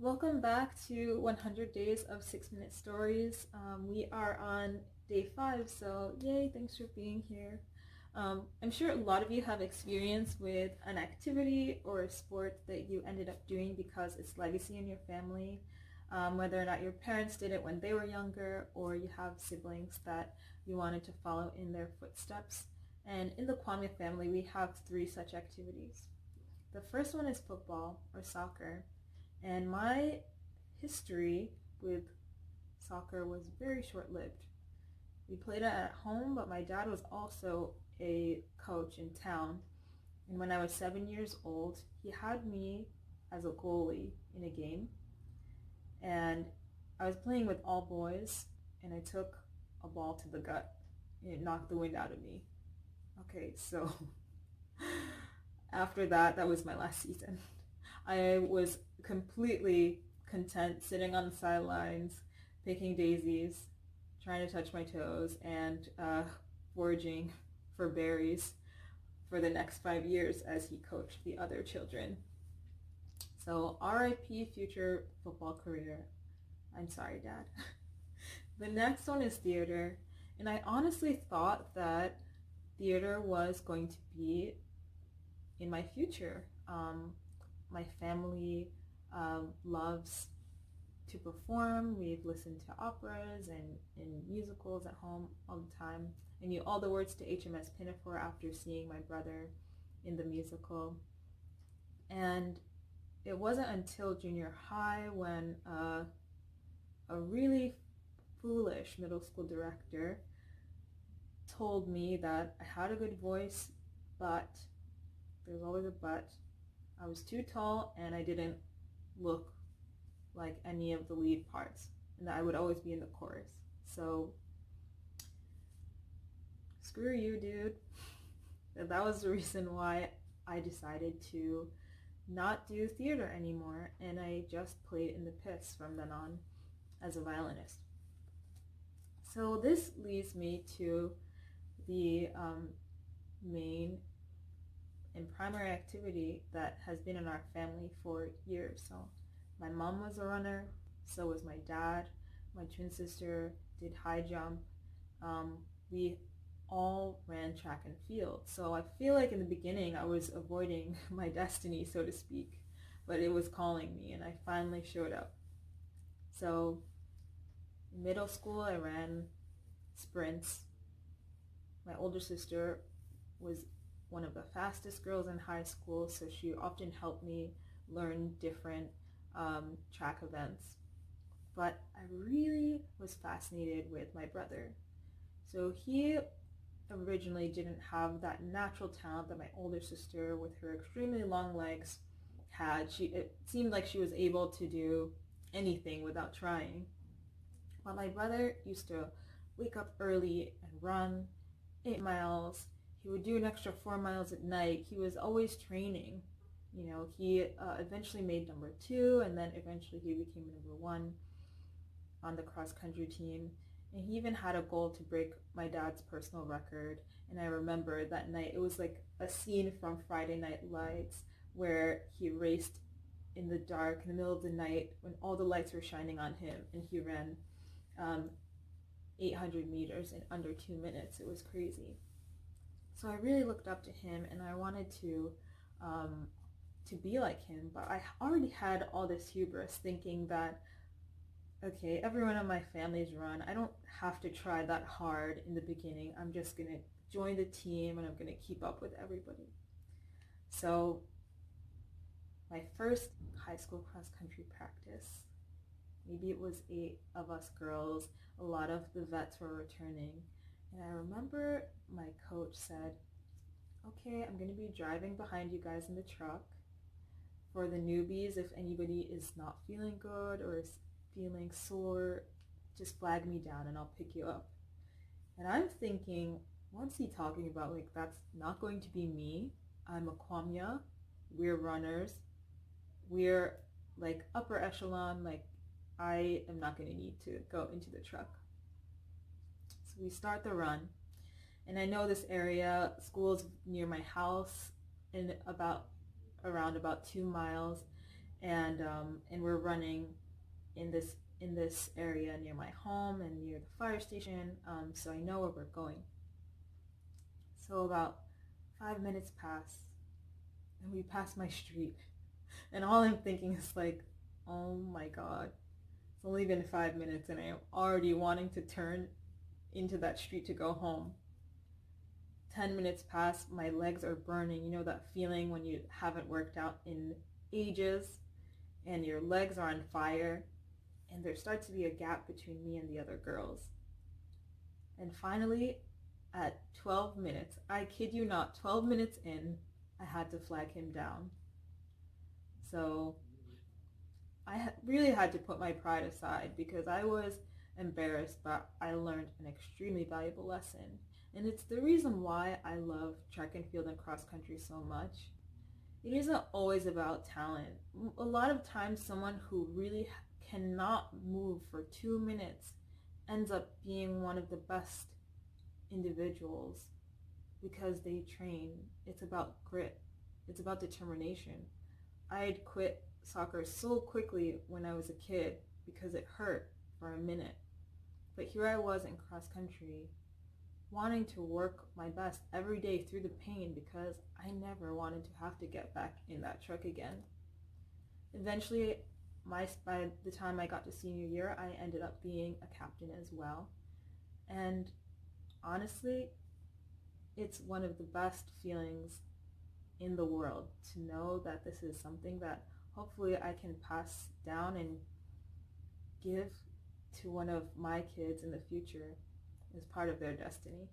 Welcome back to 100 Days of 6-Minute Stories. We are on day 5, so yay, thanks for being here. I'm sure a lot of you have experience with an activity or a sport that you ended up doing because it's legacy in your family, whether or not your parents did it when they were younger or you have siblings that you wanted to follow in their footsteps. And in the Kwame family, we have 3 such activities. The first one is football or soccer. And my history with soccer was very short-lived. We played it at home, but my dad was also a coach in town. And when I was 7 years old, he had me as a goalie in a game. And I was playing with all boys, and I took a ball to the gut, and it knocked the wind out of me. Okay, so after that, that was my last season. I was completely content sitting on the sidelines, picking daisies, trying to touch my toes, and foraging for berries for the next 5 years as he coached the other children. So RIP future football career. I'm sorry, Dad. The next one is theater, and I honestly thought that theater was going to be in my future. My family loves to perform. We've listened to operas and musicals at home all the time. I knew all the words to HMS Pinafore after seeing my brother in the musical. And it wasn't until junior high when a really foolish middle school director told me that I had a good voice, but there's always a but. I was too tall and I didn't look like any of the lead parts, and that I would always be in the chorus. So screw you, dude. That was the reason why I decided to not do theater anymore, and I just played in the pits from then on as a violinist. So this leads me to the main and primary activity that has been in our family for years. So my mom was a runner, so was my dad. My twin sister did high jump. We all ran track and field. So I feel like in the beginning I was avoiding my destiny, so to speak, but it was calling me and I finally showed up. So in middle school I ran sprints. My older sister was one of the fastest girls in high school, so she often helped me learn different track events. But I really was fascinated with my brother. So he originally didn't have that natural talent that my older sister, with her extremely long legs, had. It seemed like she was able to do anything without trying. But my brother used to wake up early and run 8 miles. He would do an extra 4 miles at night. He was always training. You know, he eventually made number 2, and then eventually he became number 1 on the cross-country team. And he even had a goal to break my dad's personal record. And I remember that night, it was like a scene from Friday Night Lights where he raced in the dark, in the middle of the night, when all the lights were shining on him, and he ran 800 meters in under 2 minutes. It was crazy. So I really looked up to him, and I wanted to be like him, but I already had all this hubris, thinking that, okay, everyone in my family's run. I don't have to try that hard in the beginning. I'm just going to join the team, and I'm going to keep up with everybody. So my first high school cross-country practice, maybe it was 8 of us girls. A lot of the vets were returning. And I remember my coach said, okay, I'm going to be driving behind you guys in the truck. For the newbies, if anybody is not feeling good or is feeling sore, just flag me down and I'll pick you up. And I'm thinking, what's he talking about? Like, that's not going to be me. I'm a Kwamya. We're runners. We're like upper echelon. Like, I am not going to need to go into the truck. So we start the run. And I know this area, school's near my house, in around about 2 miles. and we're running in this area near my home and near the fire station, so I know where we're going. So about 5 minutes pass, and we pass my street, and all I'm thinking is like, oh my god, it's only been 5 minutes and I'm already wanting to turn into that street to go home. 10 minutes pass, my legs are burning. You know that feeling when you haven't worked out in ages and your legs are on fire, and there starts to be a gap between me and the other girls. And finally, at 12 minutes, I kid you not, 12 minutes in, I had to flag him down. So I really had to put my pride aside because I was embarrassed, but I learned an extremely valuable lesson. And it's the reason why I love track and field and cross country so much. It isn't always about talent. A lot of times someone who really cannot move for 2 minutes ends up being one of the best individuals because they train. It's about grit. It's about determination. I had quit soccer so quickly when I was a kid because it hurt for a minute. But here I was in cross country, wanting to work my best every day through the pain because I never wanted to have to get back in that truck again. Eventually, by the time I got to senior year, I ended up being a captain as well. And honestly, it's one of the best feelings in the world to know that this is something that hopefully I can pass down and give to one of my kids in the future as part of their destiny.